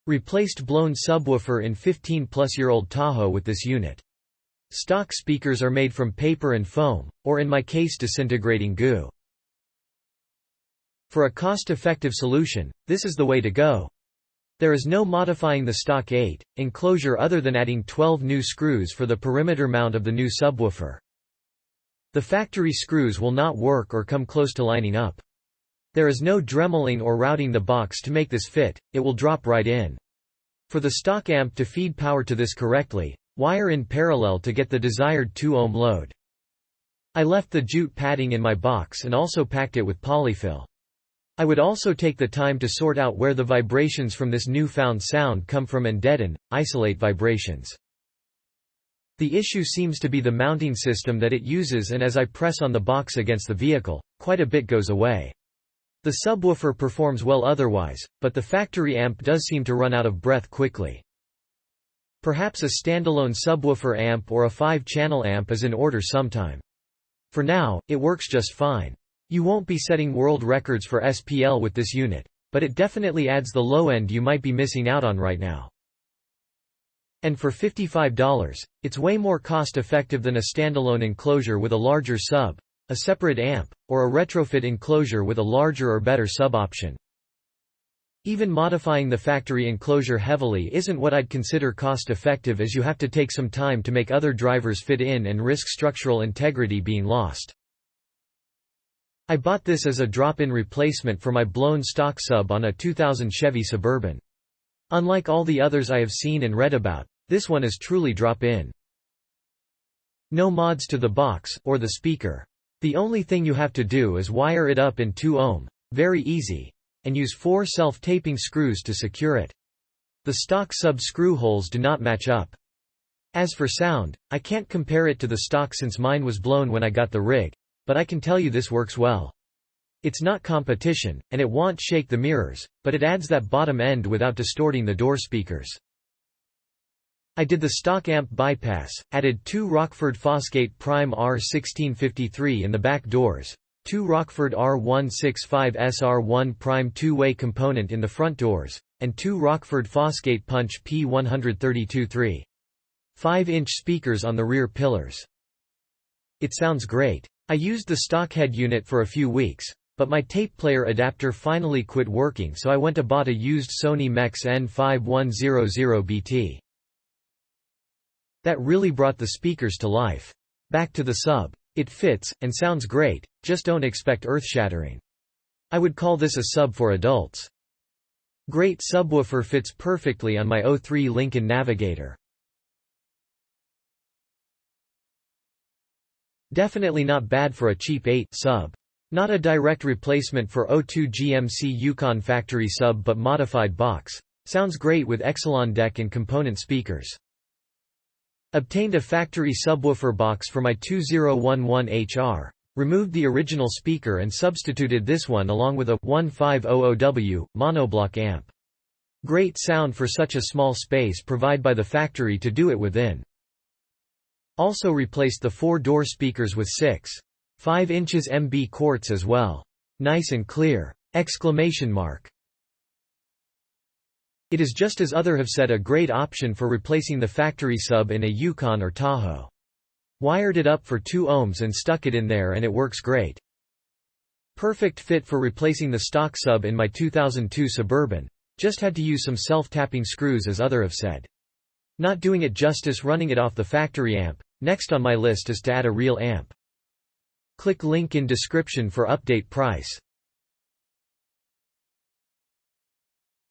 Replaced blown subwoofer in 15-plus-year-old Tahoe with this unit. Stock speakers are made from paper and foam, or in my case disintegrating goo. For a cost-effective solution, this is the way to go. There is no modifying the stock 8 enclosure other than adding 12 new screws for the perimeter mount of the new subwoofer. The factory screws will not work or come close to lining up. There is no dremeling or routing the box to make this fit, it will drop right in. For the stock amp to feed power to this correctly, wire in parallel to get the desired 2 ohm load. I left the jute padding in my box and also packed it with polyfill. I would also take the time to sort out where the vibrations from this newfound sound come from and deaden, isolate vibrations. The issue seems to be the mounting system that it uses, and as I press on the box against the vehicle, quite a bit goes away. The subwoofer performs well otherwise, but the factory amp does seem to run out of breath quickly. Perhaps a standalone subwoofer amp or a 5-channel amp is in order sometime. For now, it works just fine. You won't be setting world records for SPL with this unit, but it definitely adds the low end you might be missing out on right now. And for $55, it's way more cost-effective than a standalone enclosure with a larger sub, a separate amp, or a retrofit enclosure with a larger or better sub option. Even modifying the factory enclosure heavily isn't what I'd consider cost-effective, as you have to take some time to make other drivers fit in and risk structural integrity being lost. I bought this as a drop-in replacement for my blown stock sub on a 2000 Chevy Suburban. Unlike all the others I have seen and read about, this one is truly drop-in. No mods to the box, or the speaker. The only thing you have to do is wire it up in 2 ohm, very easy, and use 4 self-taping screws to secure it. The stock sub screw holes do not match up. As for sound, I can't compare it to the stock since mine was blown when I got the rig, but I can tell you this works well. It's not competition, and it won't shake the mirrors, but it adds that bottom end without distorting the door speakers. I did the stock amp bypass, added 2 Rockford Fosgate Prime R1653 in the back doors, 2 Rockford R165 SR1 Prime 2-way component in the front doors, and 2 Rockford Fosgate Punch P132 3.5-inch speakers on the rear pillars. It sounds great. I used the stock head unit for a few weeks, but my tape player adapter finally quit working, so I went and bought a used Sony Mex N5100BT. That really brought the speakers to life. Back to the sub. It fits, and sounds great, just don't expect earth-shattering. I would call this a sub for adults. Great subwoofer, fits perfectly on my 03 Lincoln Navigator. Definitely not bad for a cheap 8 sub. Not a direct replacement for 02 GMC Yukon factory sub, but modified box. Sounds great with Exelon deck and component speakers. Obtained a factory subwoofer box for my 2011HR. Removed the original speaker and substituted this one along with a 1500W monoblock amp. Great sound for such a small space provided by the factory to do it within. Also replaced the 4-door speakers with 6.5 inches MB quartz as well. Nice and clear! Exclamation mark. It is, just as others have said, a great option for replacing the factory sub in a Yukon or Tahoe. Wired it up for 2 ohms and stuck it in there, and it works great. Perfect fit for replacing the stock sub in my 2002 Suburban. Just had to use some self-tapping screws, as others have said. Not doing it justice running it off the factory amp. Next on my list is to add a real amp. Click link in description for update price.